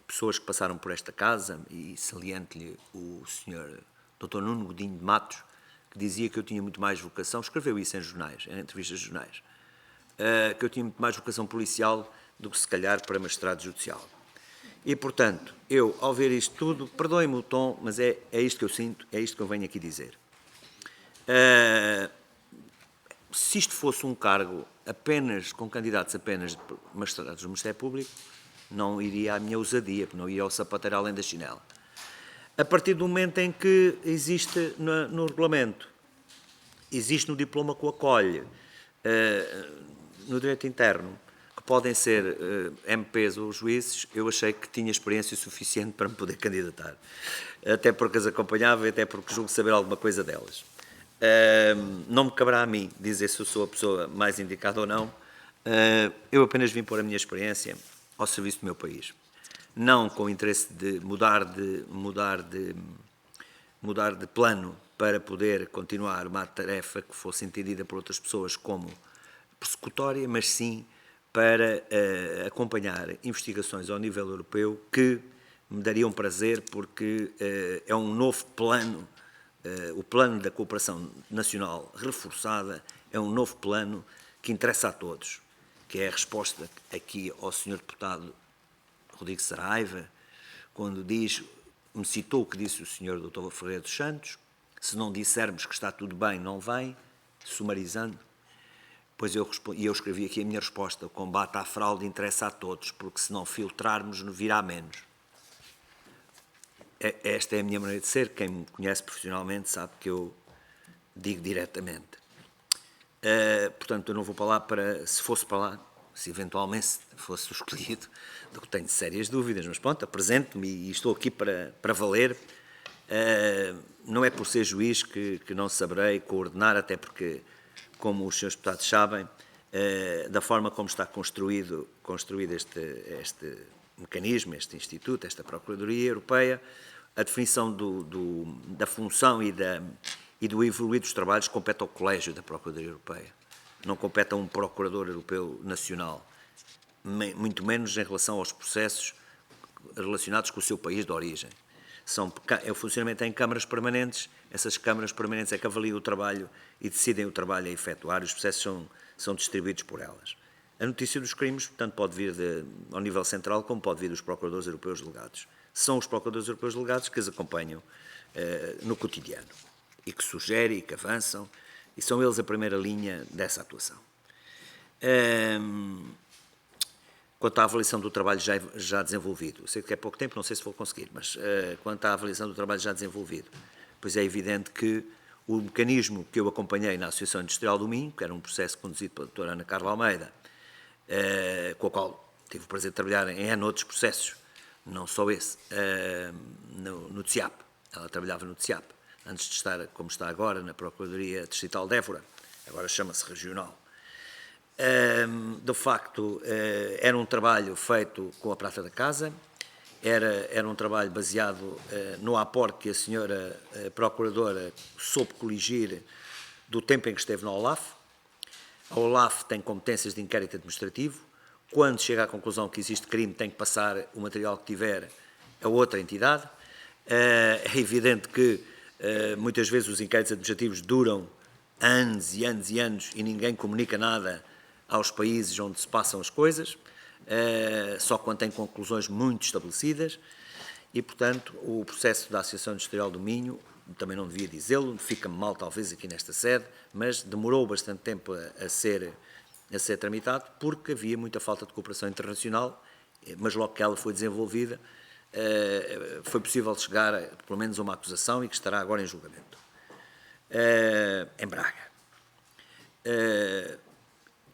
pessoas que passaram por esta casa, e saliente-lhe o Sr. Dr. Nuno Godinho de Matos, que dizia que eu tinha muito mais vocação, escreveu isso em jornais, em entrevistas de jornais, que eu tinha muito mais vocação policial do que se calhar para magistrado judicial. E, portanto, eu, ao ver isto tudo, perdoem-me o tom, mas é isto que eu sinto, é isto que eu venho aqui dizer. Se isto fosse um cargo apenas, com candidatos apenas de magistrados do Ministério Público, não iria à minha ousadia, não iria ao sapateiro além da chinela. A partir do momento em que existe no regulamento, existe no diploma que o acolhe, no direito interno, que podem ser MPs ou juízes, eu achei que tinha experiência suficiente para me poder candidatar. Até porque as acompanhava e até porque julgo saber alguma coisa delas. Não me caberá a mim dizer se eu sou a pessoa mais indicada ou não. Eu apenas vim pôr a minha experiência ao serviço do meu país. Não com o interesse de mudar de plano para poder continuar uma tarefa que fosse entendida por outras pessoas como persecutória, mas sim para acompanhar investigações ao nível europeu que me dariam prazer, porque é um novo plano, o plano da cooperação nacional reforçada é um novo plano que interessa a todos, que é a resposta aqui ao Sr. Deputado Rodrigo Saraiva, quando me citou o que disse o Sr. Dr. Ferreira dos Santos: se não dissermos que está tudo bem, não vem, sumarizando. Pois eu escrevi aqui a minha resposta: o combate à fraude interessa a todos, porque se não filtrarmos, virá menos. Esta é a minha maneira de ser. Quem me conhece profissionalmente sabe que eu digo diretamente. Portanto, eu não vou para lá se fosse para lá, se eventualmente fosse o escolhido, do que tenho sérias dúvidas, mas pronto, apresento-me e estou aqui para valer. Não é por ser juiz que não saberei coordenar, até porque, como os senhores deputados sabem, da forma como está construído este mecanismo, este instituto, esta Procuradoria Europeia, a definição da função e do evoluir dos trabalhos compete ao Colégio da Procuradoria Europeia. Não compete a um Procurador Europeu Nacional, muito menos em relação aos processos relacionados com o seu país de origem. O funcionamento em câmaras permanentes, essas câmaras permanentes é que avaliam o trabalho e decidem o trabalho a efetuar, e os processos são distribuídos por elas. A notícia dos crimes, tanto pode vir ao nível central, como pode vir dos Procuradores Europeus Delegados. São os Procuradores Europeus Delegados que as acompanham no cotidiano, e que sugerem, e que avançam, e são eles a primeira linha dessa atuação. quanto à avaliação do trabalho já desenvolvido. Eu sei que é pouco tempo, não sei se vou conseguir, mas quanto à avaliação do trabalho já desenvolvido, pois é evidente que o mecanismo que eu acompanhei na Associação Industrial do Minho, que era um processo conduzido pela doutora Ana Carla Almeida, com a qual tive o prazer de trabalhar em N outros processos, não só esse, no TSIAP. Ela trabalhava no TSIAP, antes de estar, como está agora, na Procuradoria Distrital de Évora, agora chama-se Regional. De facto, era um trabalho feito com a prata da casa, era um trabalho baseado no aporte que a senhora Procuradora soube coligir do tempo em que esteve na OLAF. A OLAF tem competências de inquérito administrativo. Quando chega à conclusão que existe crime, tem que passar o material que tiver a outra entidade. É evidente que muitas vezes os inquéritos administrativos duram anos e anos e anos e ninguém comunica nada aos países onde se passam as coisas, só quando tem conclusões muito estabelecidas e, portanto, o processo da Associação Industrial do Minho, também não devia dizê-lo, fica-me mal talvez aqui nesta sede, mas demorou bastante tempo a ser tramitado porque havia muita falta de cooperação internacional, mas logo que ela foi desenvolvida, foi possível chegar pelo menos a uma acusação e que estará agora em julgamento. Em Braga.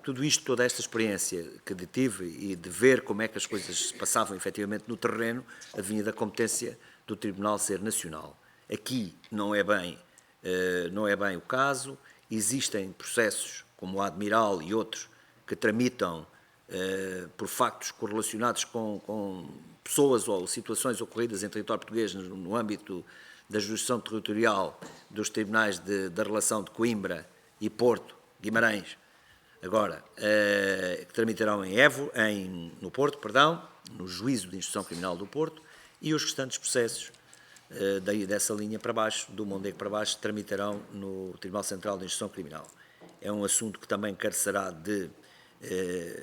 Tudo isto, toda esta experiência que tive e de ver como é que as coisas se passavam efetivamente no terreno, advinha da competência do Tribunal ser nacional. Aqui não é bem o caso, existem processos como o Admiral e outros que tramitam por factos correlacionados com pessoas ou situações ocorridas em território português no âmbito da jurisdição territorial dos tribunais da relação de Coimbra e Porto, Guimarães, agora, que tramitarão no Porto, no Juízo de Instrução Criminal do Porto, e os restantes processos dessa linha para baixo, do Mondego para baixo, tramitarão no Tribunal Central de Instrução Criminal. É um assunto que também carecerá de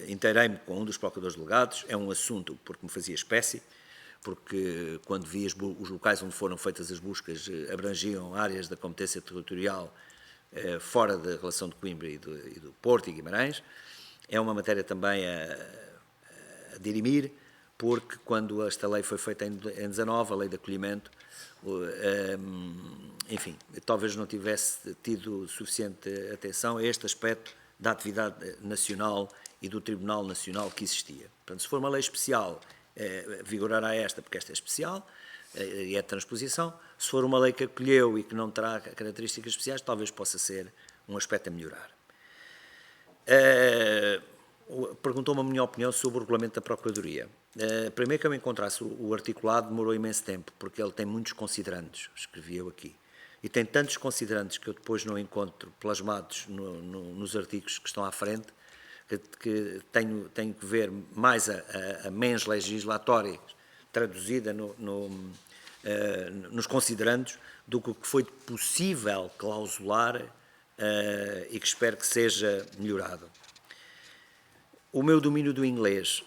inteirei-me com um dos procuradores delegados, é um assunto porque me fazia espécie, porque quando vi os locais onde foram feitas as buscas abrangiam áreas da competência territorial fora da relação de Coimbra e do Porto e Guimarães. É uma matéria também a dirimir, porque quando esta lei foi feita em 19, a lei de acolhimento, enfim, talvez não tivesse tido suficiente atenção a este aspecto da atividade nacional e do Tribunal Nacional que existia. Portanto, se for uma lei especial, vigorará esta, porque esta é especial, e é de transposição. Se for uma lei que acolheu e que não terá características especiais, talvez possa ser um aspecto a melhorar. Perguntou-me a minha opinião sobre o regulamento da Procuradoria. Primeiro que eu encontrasse o articulado demorou imenso tempo, porque ele tem muitos considerandos, escrevi eu aqui, e tem tantos considerandos que eu depois não encontro plasmados nos artigos que estão à frente, que tenho que ver mais a mens legislatória traduzida nos considerandos do que foi possível clausular e que espero que seja melhorado. O meu domínio do inglês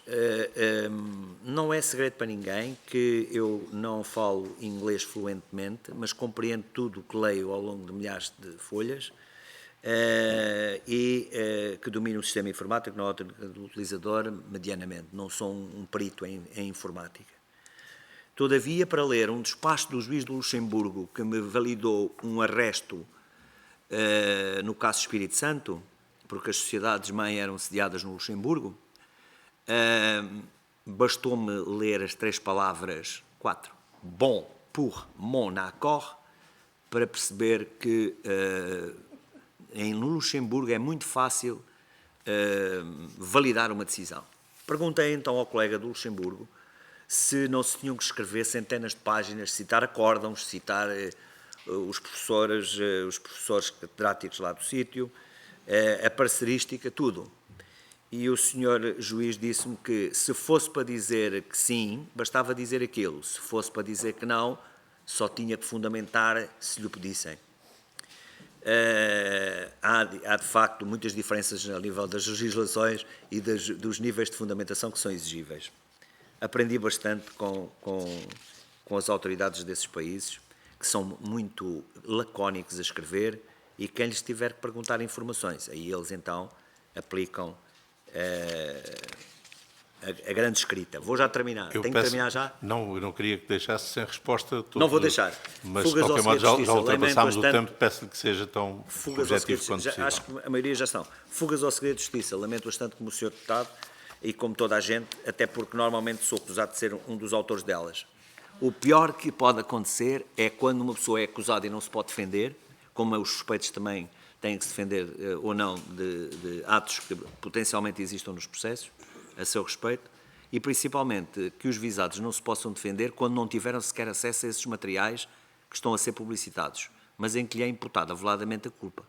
não é segredo para ninguém que eu não falo inglês fluentemente, mas compreendo tudo o que leio ao longo de milhares de folhas e que domino o sistema informático na ótica do utilizador medianamente. Não sou um perito em informática. Todavia, para ler um despacho do juiz de Luxemburgo que me validou um arresto no caso Espírito Santo, porque as sociedades-mãe eram sediadas no Luxemburgo, bastou-me ler as 4 palavras, bon, pour, mon accord, para perceber que no Luxemburgo é muito fácil validar uma decisão. Perguntei então ao colega do Luxemburgo se não se tinham que escrever centenas de páginas, citar acórdãos, citar os professores catedráticos lá do sítio, a parcerística, tudo. E o senhor juiz disse-me que se fosse para dizer que sim, bastava dizer aquilo. Se fosse para dizer que não, só tinha que fundamentar se lhe pedissem. Há de facto muitas diferenças a nível das legislações e dos níveis de fundamentação que são exigíveis. Aprendi bastante com as autoridades desses países, que são muito lacónicos a escrever, e quem lhes tiver que perguntar informações, aí eles então aplicam a grande escrita. Vou já terminar. Tenho que terminar já? Não, eu não queria que deixasse sem resposta. Não vou deixar. Mas, Fugas de ao qualquer modo, segredo de já justiça. ultrapassámos o Lamento tempo. Peço-lhe que seja tão Fugas ao objetivo segredo quanto de justiça. possível. Acho que a maioria já estão. Fugas ao segredo de justiça. Lamento bastante como o Sr. Deputado e como toda a gente, até porque normalmente sou acusado de ser um dos autores delas. O pior que pode acontecer é quando uma pessoa é acusada e não se pode defender, como os suspeitos também têm que se defender ou não de atos que potencialmente existam nos processos, a seu respeito, e principalmente que os visados não se possam defender quando não tiveram sequer acesso a esses materiais que estão a ser publicitados, mas em que lhe é imputada veladamente a culpa.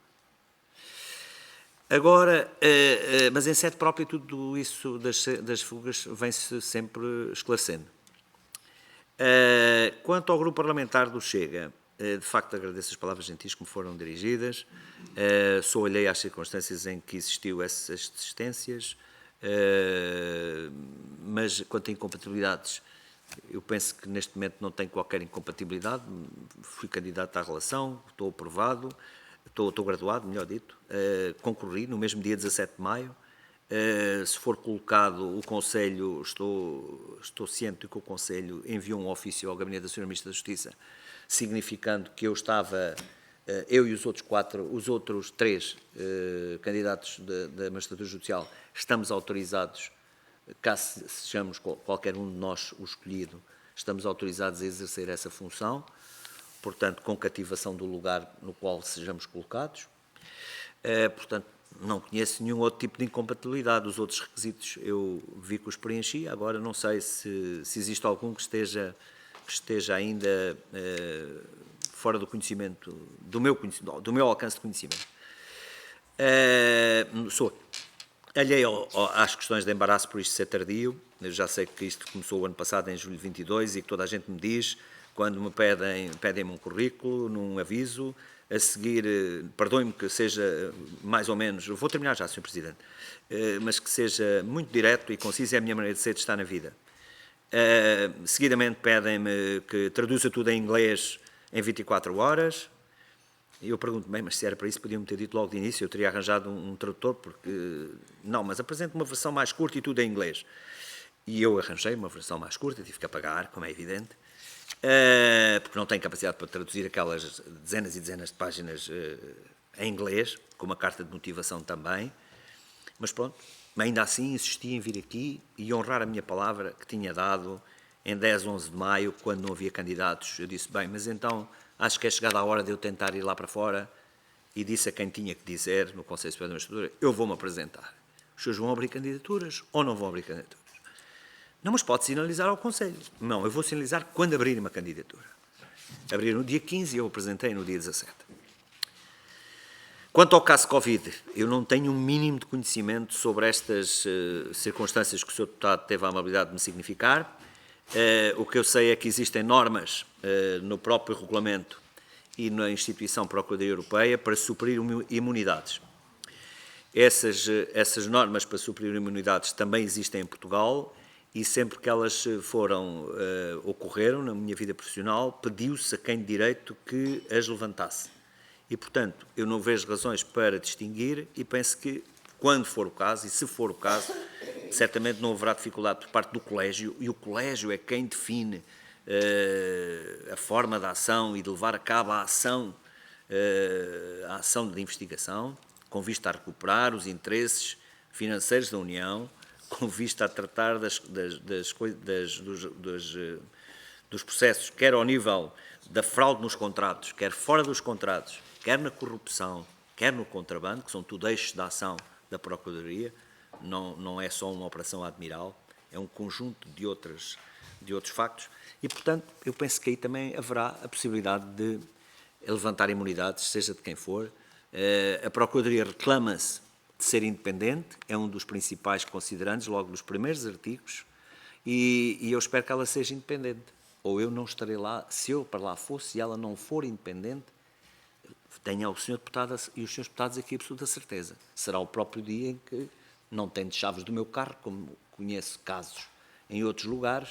Agora, mas em sede própria tudo isso das fugas vem-se sempre esclarecendo. Quanto ao grupo parlamentar do Chega, de facto agradeço as palavras gentis que me foram dirigidas, sou alheio às circunstâncias em que existiu essas desistências, mas quanto a incompatibilidades, eu penso que neste momento não tenho qualquer incompatibilidade, fui candidato à relação, estou aprovado, estou graduado, melhor dito, concorri no mesmo dia 17 de maio, se for colocado o Conselho, estou ciente de que o Conselho enviou um ofício ao Gabinete da Sra. Ministra da Justiça, significando que eu estava, eu e os outros três candidatos da Magistratura Judicial, estamos autorizados, caso sejamos qualquer um de nós o escolhido, estamos autorizados a exercer essa função, portanto, com cativação do lugar no qual sejamos colocados. Portanto, não conheço nenhum outro tipo de incompatibilidade. Os outros requisitos eu vi que os preenchi, agora não sei se existe algum que esteja ainda fora do conhecimento, do meu alcance de conhecimento. Sou alheio às questões de embaraço por isto ser tardio. Eu já sei que isto começou o ano passado, em julho de 22, e que toda a gente me diz, quando me pedem-me um currículo, num aviso, a seguir, perdoem-me que seja mais ou menos, vou terminar já, Sr. Presidente, mas que seja muito direto e conciso, é a minha maneira de ser, de estar na vida. Seguidamente pedem-me que traduza tudo em inglês em 24 horas, e eu pergunto, bem, mas se era para isso, podiam-me ter dito logo de início, eu teria arranjado um tradutor, porque, não, mas apresento uma versão mais curta e tudo em inglês. E eu arranjei uma versão mais curta, tive que apagar, como é evidente, porque não tenho capacidade para traduzir aquelas dezenas e dezenas de páginas em inglês, com uma carta de motivação também, mas pronto, ainda assim insisti em vir aqui e honrar a minha palavra que tinha dado em 10, 11 de maio, quando não havia candidatos. Eu disse, bem, mas então acho que é chegada a hora de eu tentar ir lá para fora, e disse a quem tinha que dizer, no Conselho Superior da Magistratura, eu vou-me apresentar. Os senhores vão abrir candidaturas ou não vão abrir candidaturas? Não, mas pode sinalizar ao Conselho. Não, eu vou sinalizar quando abrir uma candidatura. Abrir no dia 15 e eu apresentei no dia 17. Quanto ao caso Covid, eu não tenho um mínimo de conhecimento sobre estas circunstâncias que o Sr. Deputado teve a amabilidade de me significar. O que eu sei é que existem normas no próprio regulamento e na instituição Procuradoria Europeia para suprir imunidades. Essas normas para suprir imunidades também existem em Portugal, e sempre que elas ocorreram na minha vida profissional, pediu-se a quem de direito que as levantasse. E, portanto, eu não vejo razões para distinguir e penso que, quando for o caso, e se for o caso, certamente não haverá dificuldade por parte do Colégio, e o Colégio é quem define a forma da ação e de levar a cabo a ação de investigação, com vista a recuperar os interesses financeiros da União, com vista a tratar dos processos, quer ao nível da fraude nos contratos, quer fora dos contratos, quer na corrupção, quer no contrabando, que são tudo eixos da ação da Procuradoria, não é só uma operação admiral, é um conjunto de outros factos, e, portanto, eu penso que aí também haverá a possibilidade de levantar imunidades, seja de quem for. A Procuradoria reclama-se de ser independente, é um dos principais considerandos, logo nos primeiros artigos, e eu espero que ela seja independente. Ou eu não estarei lá, se eu para lá fosse e ela não for independente, tenha o Sr. Deputado e os Srs. Deputados aqui absoluta certeza. Será o próprio dia em que, não tendo chaves do meu carro, como conheço casos em outros lugares,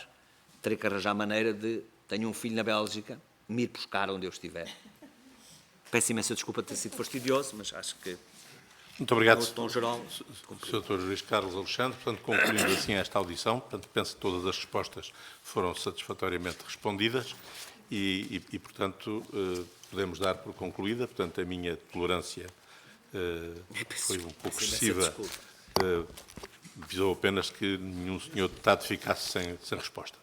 terei que arranjar maneira de, tenho um filho na Bélgica, me ir buscar onde eu estiver. Peço imensa desculpa de ter sido fastidioso, mas acho que Muito obrigado, no tom geral. Sr. Dr. Juiz Carlos Alexandre. Portanto, concluindo assim esta audição, portanto, penso que todas as respostas foram satisfatoriamente respondidas e portanto, podemos dar por concluída. Portanto, a minha tolerância foi um pouco excessiva. Visou apenas que nenhum senhor deputado ficasse sem resposta.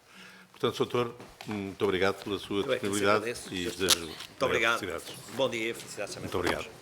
Portanto, Sr. Doutor, muito obrigado pela sua disponibilidade e desejo Muito obrigado. felicidades. Bom dia e felicidades também. Muito obrigado.